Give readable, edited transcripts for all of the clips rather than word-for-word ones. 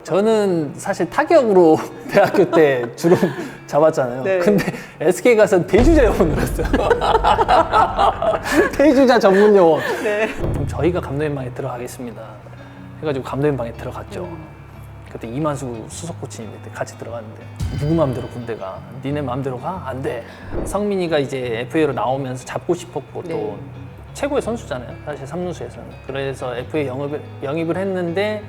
저는 사실 타격으로 대학교 때 주로 잡았잖아요. 네. 근데 SK 가서 대주자 영어를 했어요. 대주자 전문 용어. 네. 그럼 저희가 감독님 방에 들어가겠습니다. 해가지고 감독님 방에 들어갔죠. 그때 이만수 수석 코치님인데 같이 들어갔는데 누구 맘대로 군대가 니네 맘대로 가? 안 돼. 성민이가 이제 FA로 나오면서 잡고 싶었고 또 네. 최고의 선수잖아요. 사실 삼루수에서는. 그래서 FA 영입을 했는데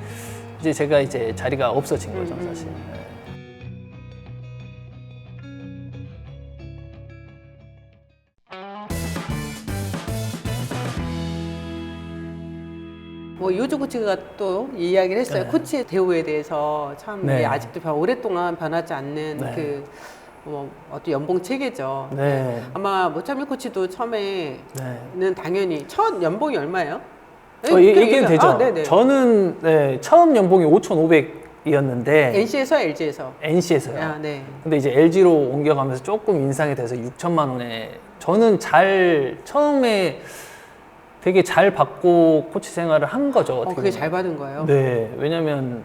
이제 제가 이제 자리가 없어진 거죠, 사실. 네. 뭐 이호준 코치가 또 이야기를 했어요. 네. 코치의 대우에 대해서 참 네. 아직도 오랫동안 변하지 않는 네. 어떤 연봉 체계죠. 네. 아마 모차밀 코치도 처음에는 네. 당연히 첫 연봉이 얼마예요? 얘기해도 되죠? 아, 네네. 저는 네, 처음 연봉이 5,500이었는데 NC에서 LG에서. NC에서요. 아, 네. 근데 이제 LG로 옮겨가면서 조금 인상이 돼서 6천만 원에 저는 처음에 되게 잘 받고 코치 생활을 한 거죠. 어떻게 그게 보면. 잘 받은 거예요? 네, 왜냐면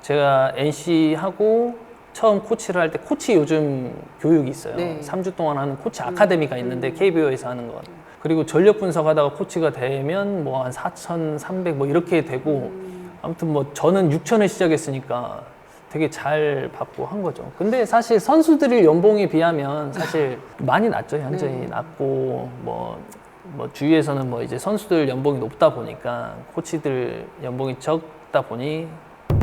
제가 NC하고 처음 코치를 할 때 코치 요즘 교육이 있어요. 네. 3주 동안 하는 코치 아카데미가 있는데 KBO에서 하는 거. 그리고 전력 분석하다가 코치가 되면 뭐 한 4,300 뭐 이렇게 되고 아무튼 뭐 저는 6천에 시작했으니까 되게 잘 받고 한 거죠. 근데 사실 선수들이 연봉에 비하면 사실 많이 낮죠. 현저히 네. 낮고 뭐 주위에서는 뭐 이제 선수들 연봉이 높다 보니까 코치들 연봉이 적다 보니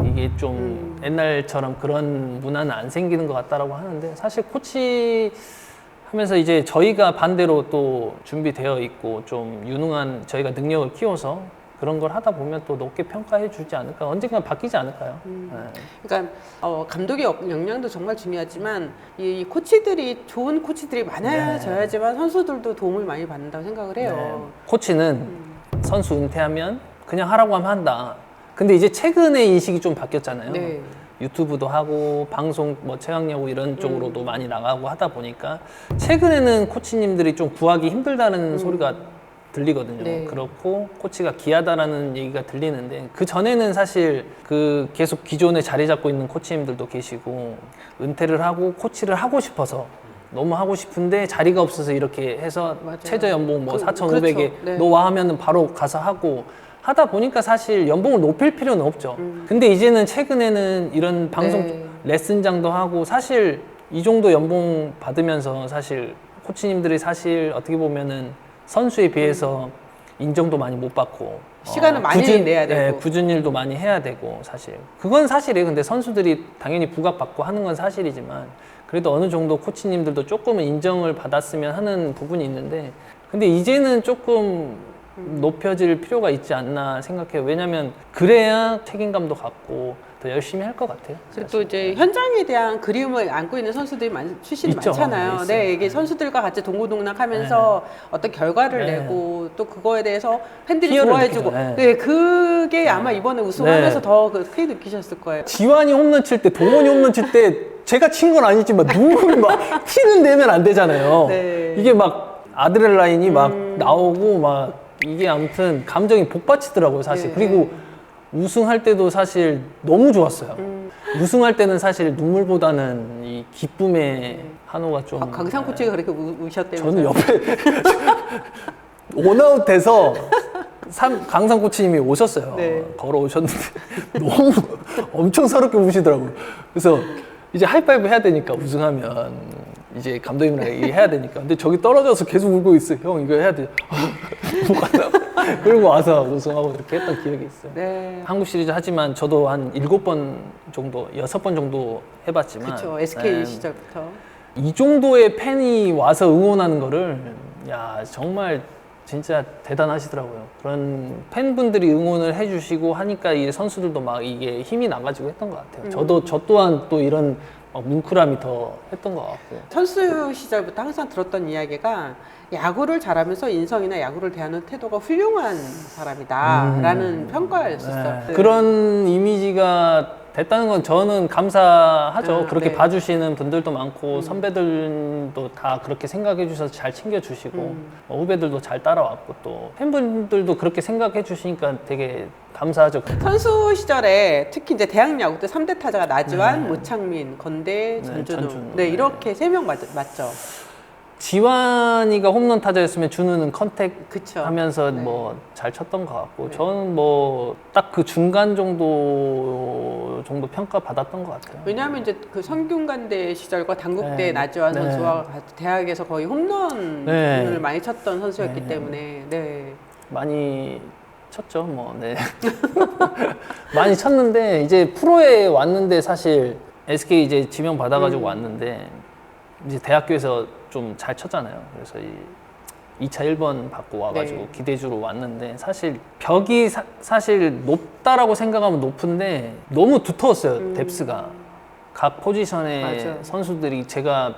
이게 좀 옛날처럼 그런 문화는 안 생기는 것 같다라고 하는데 사실 코치 하면서 이제 저희가 반대로 또 준비되어 있고 좀 유능한 저희가 능력을 키워서 그런 걸 하다 보면 또 높게 평가해 주지 않을까 언젠가 바뀌지 않을까요? 네. 그러니까 감독의 역량도 정말 중요하지만 이 코치들이 좋은 코치들이 많아져야지만 선수들도 도움을 많이 받는다고 생각을 해요. 네. 코치는 선수 은퇴하면 그냥 하라고 하면 한다. 근데 이제 최근에 인식이 좀 바뀌었잖아요. 네. 유튜브도 하고 방송 뭐 최강야구 이런 쪽으로도 많이 나가고 하다 보니까 최근에는 코치님들이 좀 구하기 힘들다는 소리가 들리거든요. 네. 그렇고 코치가 귀하다라는 얘기가 들리는데 그 전에는 사실 그 계속 기존에 자리 잡고 있는 코치님들도 계시고 은퇴를 하고 코치를 하고 싶어서 너무 하고 싶은데 자리가 없어서 이렇게 해서 맞아요. 최저 연봉 뭐 4,500에 그렇죠. 네. 너 와 하면은 바로 가서 하고 하다 보니까 사실 연봉을 높일 필요는 없죠. 근데 이제는 최근에는 이런 방송 네. 레슨장도 하고 사실 이 정도 연봉 받으면서 사실 코치님들이 사실 어떻게 보면은 선수에 비해서 인정도 많이 못 받고 시간을 많이 내야 되고. 네, 굳은 일도 많이 해야 되고 사실 그건 사실이에요. 근데 선수들이 당연히 부각받고 하는 건 사실이지만 그래도 어느 정도 코치님들도 조금은 인정을 받았으면 하는 부분이 있는데 근데 이제는 조금 높여질 필요가 있지 않나 생각해요. 왜냐면 그래야 책임감도 갖고 더 열심히 할 것 같아요. 그리고 또 이제 현장에 대한 그리움을 안고 있는 선수들이 출신이 있죠. 많잖아요. 있어요. 네, 이게 선수들과 같이 동고동락하면서 어떤 결과를 네. 내고 또 그거에 대해서 팬들이 희열을 좋아해주고, 느끼죠. 네. 네, 그게 아마 이번에 우승하면서 네. 더 크게 느끼셨을 거예요. 지환이 홈런 칠 때 동원이 홈런 칠 때 제가 친 건 아니지만 눈물이 막 티는 내면 안 되잖아요. 네. 이게 막 아드레날린이 막 나오고 막 이게 아무튼 감정이 복받치더라고요 사실. 네. 그리고 우승할 때도 사실 너무 좋았어요. 우승할 때는 사실 눈물보다는 이 기쁨의 한호가 좀. 강상 코치가 그렇게 우셨다면서요? 저는 옆에 원아웃 돼서 강상 코치님이 오셨어요. 네. 걸어오셨는데 너무 엄청 서럽게 우시더라고요. 그래서 이제 하이파이브 해야 되니까 우승하면 이제 감독님이랑 얘기해야 되니까. 근데 저기 떨어져서 계속 울고 있어요. 형 이거 해야 돼. 못 간다. 그리고 와서 우승하고 이렇게 했던 기억이 있어요. 네. 한국 시리즈 하지만 저도 한 7번 정도, 6번 정도 해봤지만 그렇죠. SK 네. 시절부터. 이 정도의 팬이 와서 응원하는 거를 야 정말 진짜 대단하시더라고요. 그런 팬분들이 응원을 해주시고 하니까 이 선수들도 막 이게 힘이 나가지고 했던 것 같아요. 저 또한 또 이런 뭉클함이 더 했던 것 같고. 선수 시절부터 항상 들었던 이야기가 야구를 잘하면서 인성이나 야구를 대하는 태도가 훌륭한 사람이다라는 평가였었어요. 네. 그런 이미지가 됐다는 건 저는 감사하죠. 그렇게 네. 봐주시는 분들도 많고 선배들도 다 그렇게 생각해 주셔서 잘 챙겨주시고 후배들도 잘 따라왔고 또 팬분들도 그렇게 생각해 주시니까 되게 감사하죠. 선수 시절에 특히 이제 대학 야구 때 3대 타자가 나지완, 네. 모창민, 건대, 네, 전준우. 전준우. 네, 네. 이렇게 3명 맞죠? 지완이가 홈런 타자였으면 준우는 컨택 그쵸. 하면서 네. 뭐 잘 쳤던 것 같고 네. 저는 뭐 딱 그 중간 정도 평가 받았던 것 같아요. 왜냐하면 이제 그 성균관대 시절과 당국대 네. 나지완 네. 선수와 대학에서 거의 홈런을 네. 많이 쳤던 선수였기 네. 때문에 네. 많이 쳤죠, 뭐. 네. 많이 쳤는데 이제 프로에 왔는데 사실 SK 이제 지명 받아가지고 왔는데 이제 대학교에서 좀 잘 쳤잖아요. 그래서 2차 1번 받고 와가지고 네. 기대주로 왔는데 사실 벽이 사실 높다라고 생각하면 높은데 너무 두터웠어요, 뎁스가. 각 포지션의 맞아. 선수들이 제가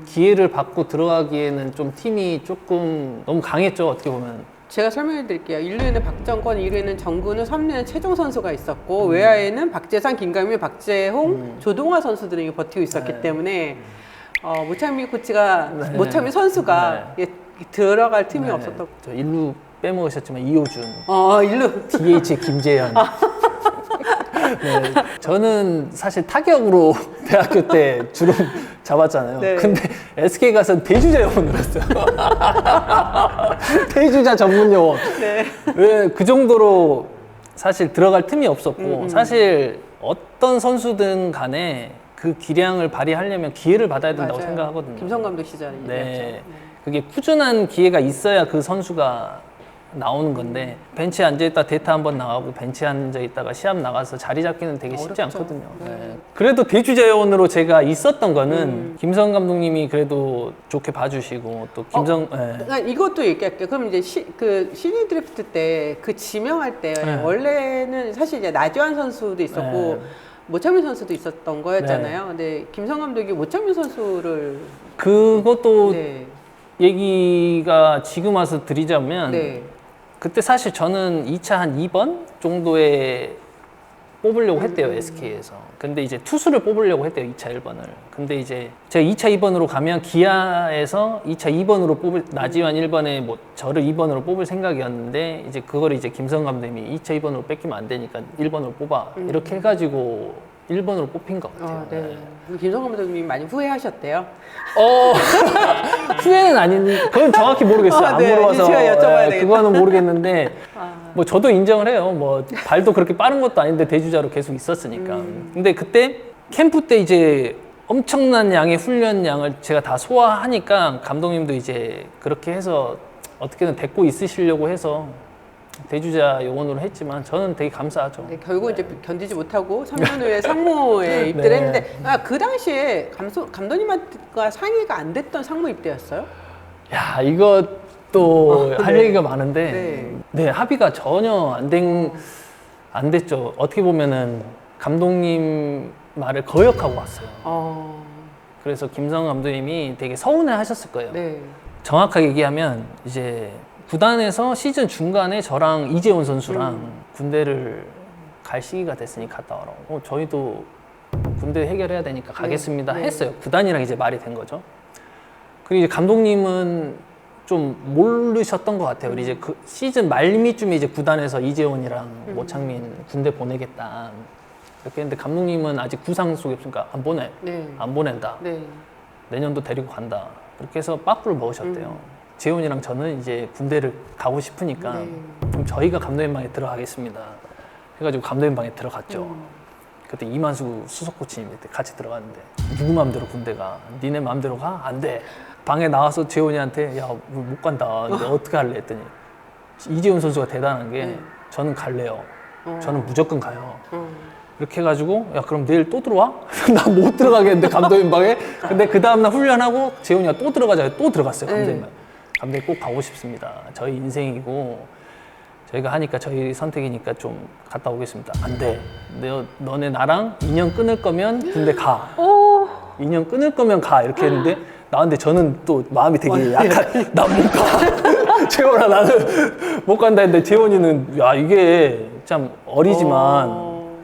기회를 받고 들어가기에는 좀 팀이 조금 너무 강했죠, 어떻게 보면. 제가 설명해 드릴게요. 1루에는 박정권, 2루에는 정근우, 3루에는 최종 선수가 있었고 외야에는 박재상, 김강민, 박재홍, 조동화 선수들이 버티고 있었기 네. 때문에 모창민 코치가 네. 모창민 선수가 예, 들어갈 틈이 없었던. 저 1루 빼먹으셨지만 이호준, 1루. DH 김재현. 네, 저는 사실 타격으로 대학교 때 주로 잡았잖아요. 네. 근데 SK 가서 대주자 요원을 했어요. 대주자 전문 요원. 네. 왜 그 정도로 사실 들어갈 틈이 없었고 사실 어떤 선수든 간에 그 기량을 발휘하려면 기회를 받아야 된다고 맞아요. 생각하거든요. 김성 감독 시절이었죠. 네. 그게 꾸준한 기회가 있어야 그 선수가 나오는 건데 벤치에 앉아있다 데이터 한번 나가고 벤치에 앉아있다가 시합 나가서 자리 잡기는 되게 쉽지 어렵죠. 않거든요. 네. 네. 그래도 대주자원으로 제가 있었던 거는 김성 감독님이 그래도 좋게 봐주시고 또 김성 네. 그러니까 이것도 얘기할게요. 그럼 이제 시즌 드래프트 때 그 지명할 때 네. 원래는 사실 이제 나지완 선수도 있었고 네. 모창민 선수도 있었던 거였잖아요. 근데 김성 감독이 모창민 선수를 그것도 네. 얘기가 지금 와서 드리자면 네. 그때 사실 저는 2차 한 2번 정도에 뽑으려고 했대요, SK에서. 근데 이제 투수를 뽑으려고 했대요, 2차 1번을. 근데 이제 제가 2차 2번으로 가면 기아에서 2차 2번으로 나지완 1번에 뭐 저를 2번으로 뽑을 생각이었는데 이제 그걸 이제 김성 감독님이 2차 2번으로 뺏기면 안 되니까 1번으로 뽑아. 이렇게 해가지고 1번으로 뽑힌 것 같아요. 네. 김성 감독님이 많이 후회하셨대요. 후회는 아닌데 그건 정확히 모르겠어요. 안 네. 물어봐서 제가 여쭤봐야 되겠다. 그거는 모르겠는데 뭐 저도 인정을 해요. 뭐 발도 그렇게 빠른 것도 아닌데 대주자로 계속 있었으니까. 근데 그때 캠프 때 이제 엄청난 양의 훈련 양을 제가 다 소화하니까 감독님도 이제 그렇게 해서 어떻게든 데리고 있으시려고 해서 대주자 요원으로 했지만 저는 되게 감사하죠. 네, 결국 이제 견디지 못하고 3년 후에 상무에 입대를 네. 했는데 그 당시에 감독님과 상의가 안 됐던 상무 입대였어요? 야, 이것도 할 네. 얘기가 많은데, 네, 합의가 전혀 안 됐죠. 어떻게 보면은 감독님 말을 거역하고 왔어요. 그래서 김성 감독님이 되게 서운해 하셨을 거예요. 네. 정확하게 얘기하면 이제 구단에서 시즌 중간에 저랑 이재원 선수랑 군대를 갈 시기가 됐으니 갔다 와라고. 저희도 군대 해결해야 되니까 가겠습니다. 네. 했어요. 구단이랑 이제 말이 된 거죠. 그리고 이제 감독님은 좀 모르셨던 것 같아요. 우리 이제 그 시즌 말미쯤에 이제 구단에서 이재원이랑 모창민 군대 보내겠다. 이렇게 했는데 감독님은 아직 부상 속에 없으니까 안 보내. 네. 안 보낸다. 네. 내년도 데리고 간다. 그렇게 해서 빠꾸를 먹으셨대요. 재훈이랑 저는 이제 군대를 가고 싶으니까 그럼 저희가 감독님 방에 들어가겠습니다. 해가지고 감독님 방에 들어갔죠. 그때 이만수 수석 코치님 같이 들어갔는데 누구 마음대로 군대가 니네 마음대로 가? 안 돼. 방에 나와서 재훈이한테 야 못 간다. 근데 어떻게 할래 했더니 이재훈 선수가 대단한 게 저는 갈래요. 저는 무조건 가요. 이렇게 해가지고 야 그럼 내일 또 들어와? 나 못 들어가겠는데 감독님 방에. 근데 그 다음날 훈련하고 재훈이가 또 들어가자. 또 들어갔어요 감독님 방에. 감독님 꼭 가고 싶습니다. 저희 인생이고 저희가 하니까 저희 선택이니까 좀 갔다 오겠습니다. 안 돼. 너네 나랑 인연 끊을 거면 군대 가. 인연 끊을 거면 가. 이렇게 했는데 나한테 저는 또 마음이 되게 약간 나 못 가. 재원아 나는 못 간다 했는데 재원이는 야 이게 참 어리지만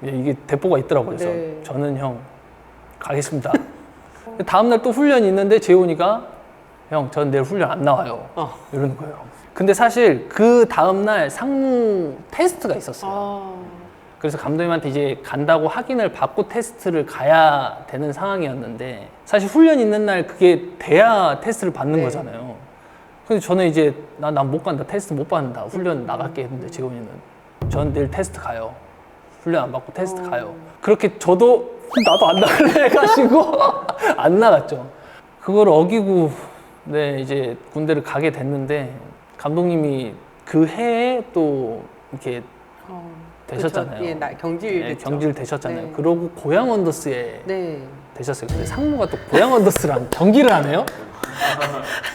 이게 대포가 있더라고요. 그래서 네. 저는 형 가겠습니다. 다음날 또 훈련이 있는데 재훈이가 형, 전 내일 훈련 안 나와요. 이러는 거예요. 근데 사실 그 다음날 상무 테스트가 있었어요. 그래서 감독님한테 이제 간다고 확인을 받고 테스트를 가야 되는 상황이었는데 사실 훈련 있는 날 그게 돼야 테스트를 받는 네. 거잖아요. 근데 저는 이제 난 못 간다. 테스트 못 받는다. 훈련 나갈게 했는데 재훈이는 전 내일 테스트 가요. 훈련 안 받고 테스트 가요. 그렇게 저도 나도 안 나갈래 해가지고 안 나갔죠. 그걸 어기고 네 이제 군대를 가게 됐는데 감독님이 그 해에 또 이렇게 되셨잖아요. 예, 경질 네, 됐죠. 경질 되셨잖아요. 네. 그러고 고양 언더스에 네. 되셨어요. 근데 상무가 또 고양 언더스랑 경기를 하네요.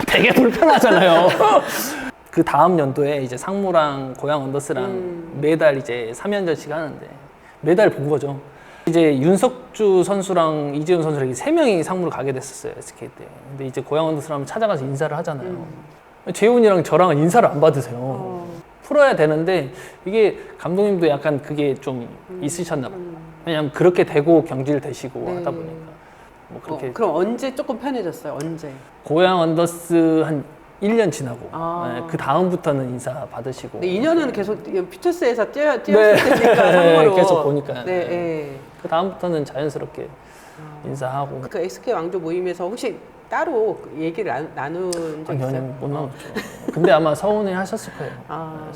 되게 불편하잖아요. 그 다음 연도에 이제 상무랑 고양 언더스랑 매달 이제 3연전씩 하는데 매달 본 거죠. 이제 윤석주 선수랑 이재훈 선수랑 세 명이 상무를 가게 됐었어요. SK 때. 근데 이제 고양 언더스랑 찾아가서 인사를 하잖아요. 재훈이랑 저랑은 인사를 안 받으세요. 풀어야 되는데 이게 감독님도 약간 그게 좀 있으셨나 봐요. 왜냐면 그렇게 되고 경질 되시고 네. 하다 보니까 뭐 그렇게 그럼 언제 조금 편해졌어요? 언제? 고양 언더스 한 1년 지나고 아. 네, 그 다음부터는 인사 받으시고 근데 2년은 계속 퓨처스에서 뛰었을 네. 테니까 상무로 계속 보니까 네, 네. 그 다음부터는 자연스럽게 인사하고 그 SK 왕조 모임에서 혹시 따로 얘기를 나눈 적 아니요, 있어요? 못 나눴죠. 근데 아마 서운해 하셨을 거예요. 아.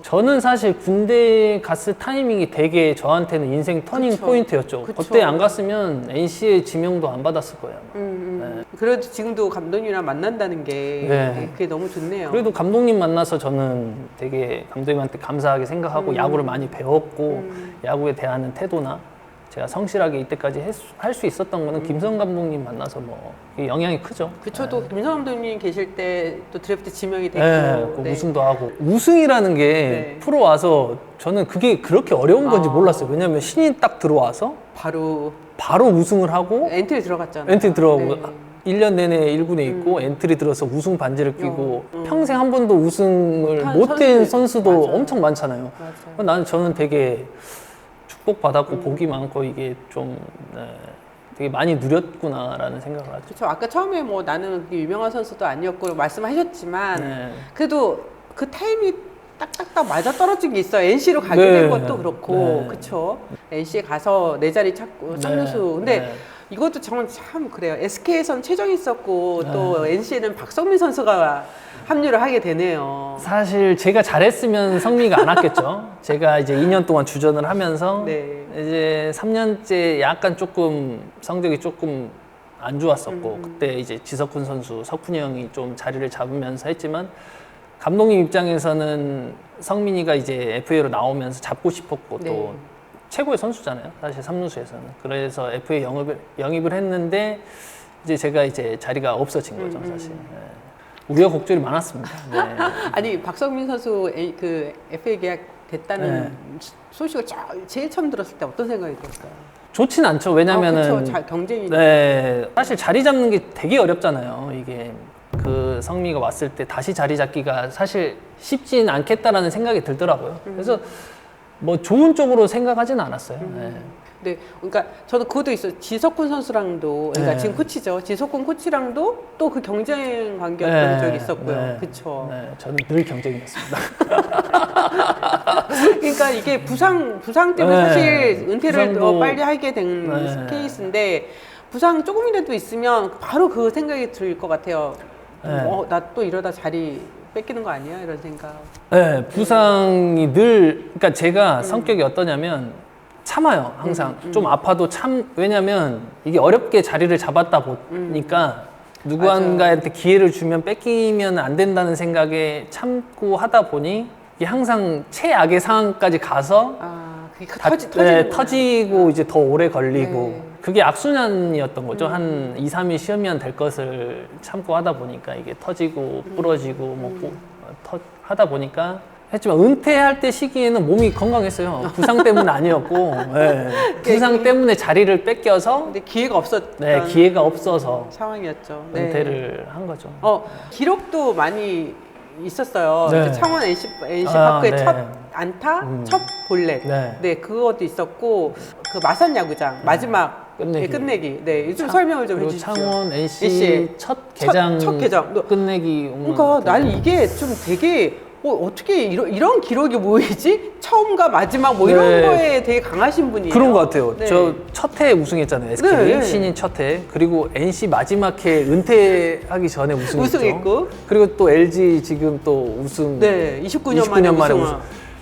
저는 사실 군대 갔을 타이밍이 되게 저한테는 인생 터닝 그쵸. 포인트였죠. 그쵸. 그때 안 갔으면 NC의 지명도 안 받았을 거예요. 그래도 지금도 감독님이랑 만난다는 게 네. 그게 너무 좋네요. 그래도 감독님 만나서 저는 되게 감독님한테 감사하게 생각하고 야구를 많이 배웠고 야구에 대하는 태도나 제가 성실하게 이때까지 할 수 있었던 거는 김성 감독님 만나서 뭐 그게 영향이 크죠. 그쵸, 또 김성 감독님 계실 때 또 드래프트 지명이 됐고 네, 그 네. 우승도 하고 우승이라는 게 네. 프로 와서 저는 그게 그렇게 어려운 건지 몰랐어요. 왜냐하면 신인 딱 들어와서 바로 우승을 하고 엔트리 들어갔잖아요. 엔트리 들어가고 네. 1년 내내 1군에 있고 엔트리 들어서 우승 반지를 끼고 평생 한 번도 우승을 못한 선수도 맞아요. 엄청 많잖아요. 맞아요. 저는 되게 축복받았고 복이 많고 이게 좀 되게 많이 누렸구나라는 생각을 하죠. 그렇죠. 아까 처음에 뭐 나는 그렇게 유명한 선수도 아니었고 말씀하셨지만 네. 그래도 그 타임이 딱딱딱 맞아 떨어진 게 있어요. NC로 가게 네. 된 것도 그렇고 네. 그렇죠. NC에 가서 내 자리 찾고 삼루수. 근데 네. 이것도 정말 참 그래요. SK에선 최정이 있었고 네. 또 NC에는 박성민 선수가 합류를 하게 되네요. 사실 제가 잘했으면 성미가 안 왔겠죠. 제가 이제 2년 동안 주전을 하면서 네. 이제 3년째 약간 조금 성적이 조금 안 좋았었고 그때 이제 지석훈 선수, 석훈이 형이 좀 자리를 잡으면서 했지만 감독님 입장에서는 성민이가 이제 FA로 나오면서 잡고 싶었고 네. 또 최고의 선수잖아요. 사실 삼루수에서는. 그래서 FA 영입을 했는데 이제 제가 이제 자리가 없어진 거죠, 사실. 네. 우여곡절이 많았습니다. 네. 아니 박성민 선수 그 FA 계약 됐다는 네. 소식을 제일 처음 들었을 때 어떤 생각이 들었어요? 좋진 않죠. 왜냐면은 그쵸. 경쟁이 네, 사실 자리 잡는 게 되게 어렵잖아요. 이게 그 성미가 왔을 때 다시 자리 잡기가 사실 쉽진 않겠다라는 생각이 들더라고요. 그래서 뭐 좋은 쪽으로 생각하지는 않았어요. 네. 네, 그러니까 저도 그것도 있어요. 지석훈 선수랑도, 그러니까 네. 지금 코치죠. 지석훈 코치랑도 또 그 경쟁 관계였던 네, 적이 있었고요. 네, 그렇죠. 네, 저는 늘 경쟁이었습니다. 그러니까 이게 부상 때문에 네, 사실 은퇴를 부상도- 빨리 하게 된 네. 케이스인데 부상 조금이라도 있으면 바로 그 생각이 들 것 같아요. 네. 나 또 이러다 자리 뺏기는 거 아니야? 이런 생각. 네, 부상이 늘, 그러니까 제가 성격이 어떠냐면 참아요, 항상. 좀 아파도 왜냐면 이게 어렵게 자리를 잡았다 보니까 누구한가한테 기회를 주면 뺏기면 안 된다는 생각에 참고 하다 보니 이게 항상 최악의 상황까지 가서 그게 네, 터지고 이제 더 오래 걸리고 네. 그게 악순환이었던 거죠. 한 2, 3일 쉬면 될 것을 참고 하다 보니까 이게 터지고 부러지고 뭐 하다 보니까 했지만 은퇴할 때 시기에는 몸이 건강했어요. 부상 때문은 아니었고 네. 부상 때문에 자리를 뺏겨서 근데 기회가 없었던 네, 기회가 없어서 상황이었죠. 네. 은퇴를 한 거죠. 기록도 많이 있었어요. 네. 이제 창원 NC 아, 파크의 네. 첫 안타, 첫 볼넷. 네. 네, 그것도 있었고 그 마산 야구장 마지막 끝내기. 네, 요즘 설명을 좀 그리고 해주시죠. 창원 NC NC 첫 개장 첫 개장. 끝내기 그러니까 난 이게 좀 되게 어떻게 이런 기록이 모이지? 처음과 마지막 뭐 이런 네. 거에 되게 강하신 분이에요. 그런 것 같아요. 네. 저 첫 해 우승했잖아요. SK 네. 신인 첫 해. 그리고 NC 마지막 해 은퇴하기 전에 우승했죠. 우승했고. 그리고 또 LG 지금 또 우승. 네, 29년 만에 우승.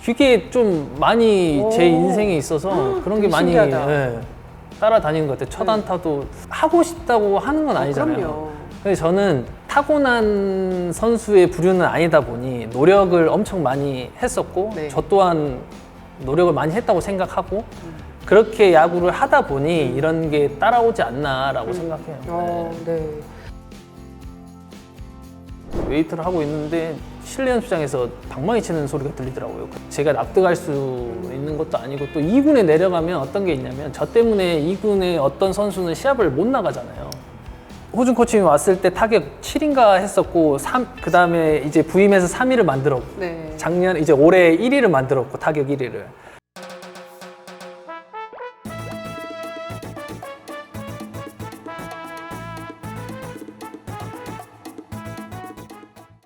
이게 좀 많이 오. 제 인생에 있어서 그런 게 되게 많이 신기하다. 예, 따라다니는 것 같아요. 첫 안타도 하고 싶다고 하는 건 아니잖아요. 그럼요. 근데 저는 타고난 선수의 부류는 아니다 보니 노력을 엄청 많이 했었고 네. 저 또한 노력을 많이 했다고 생각하고 그렇게 야구를 하다 보니 이런 게 따라오지 않나라고 생각해요. 네. 웨이트를 하고 있는데 실내 연습장에서 방망이 치는 소리가 들리더라고요. 제가 납득할 수 있는 것도 아니고 또 2군에 내려가면 어떤 게 있냐면 저 때문에 2군에 어떤 선수는 시합을 못 나가잖아요. 호준 코치님이 왔을 때 타격 7인가 했었고 그 다음에 이제 부임해서 3위를 만들었고 네. 작년 이제 올해 1위를 만들었고 타격 1위를